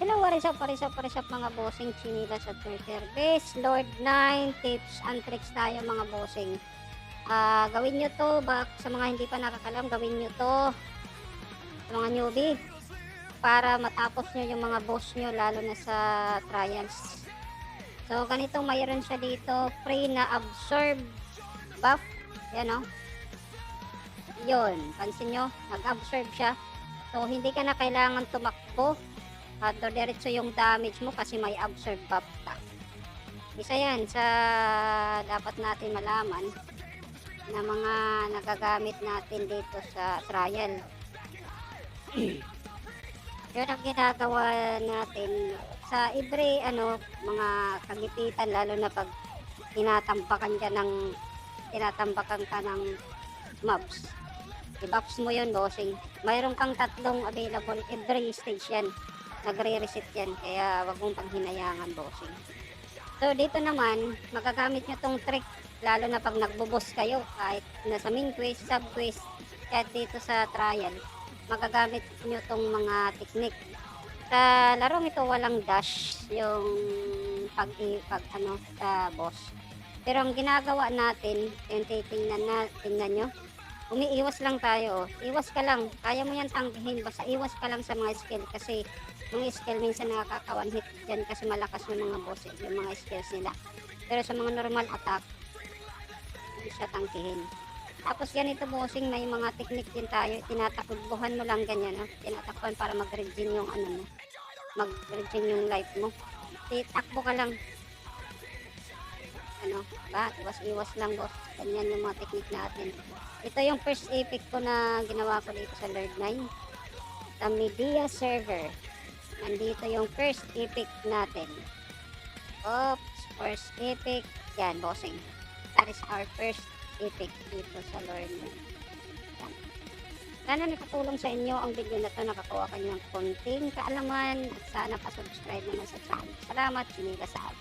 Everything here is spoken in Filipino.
Hello, what is up mga bossing, chinila sa Twitter. Best Lord 9 tips and tricks tayo mga bossing. Gawin nyo to, sa mga hindi pa nakakalam, gawin nyo to sa mga newbie para matapos nyo yung mga boss nyo, lalo na sa trials. So, ganito mayroon siya dito, free na absorb buff. Yan o. Yun, pansin nyo, nag-absorb siya. So, hindi ka na kailangan tumakbo at diretso yung damage mo kasi may absorb buff ka. Isa yan sa dapat natin malaman na mga nagagamit natin dito sa trial. Yun ang ginagawa natin sa every mga kagipitan, lalo na pag tinatambakan ka ng mobs. I-buffs mo yun, bossing. Mayroon kang tatlong available every stage yan. Nagre-reset yan, kaya wag mong panghinayangan, bossing. So dito naman, magagamit nyo tong trick, lalo na pag nagbo-boss kayo, kahit nasa main quest, sub quest, kahit dito sa trial, magagamit nyo tong mga technique. Sa larong ito walang dash yung pag sa boss. Pero ang ginagawa natin, yung tingnan nyo, umiiwas lang tayo. Iwas ka lang, kaya mo yan tanggihin, basta iwas ka lang sa mga skill, kasi mga skill minsan nakaka-one hit dyan kasi malakas yung mga boss, yung mga skills nila. Pero sa mga normal attack, hindi siya tangkihin. Tapos ganito, bossing, may mga technique din tayo. Tinatakbuhan mo lang ganyan, tinatakbuhan para mag-regen yung mag-regen yung life mo. Takbo ka lang. Iwas lang, boss. Ganyan yung mga technique natin. Ito yung first epic ko na ginawa ko dito sa Lord 9. Sa media server. Nandito yung first epic natin. Oops, first epic. Yan, bossing. That is our first epic dito sa Lord 9. Yan. Sana nakatulong sa inyo ang video na to. Nakakuha kayo ng konting kaalaman. At sana pa-subscribe naman sa channel. Salamat, chinila sa akin.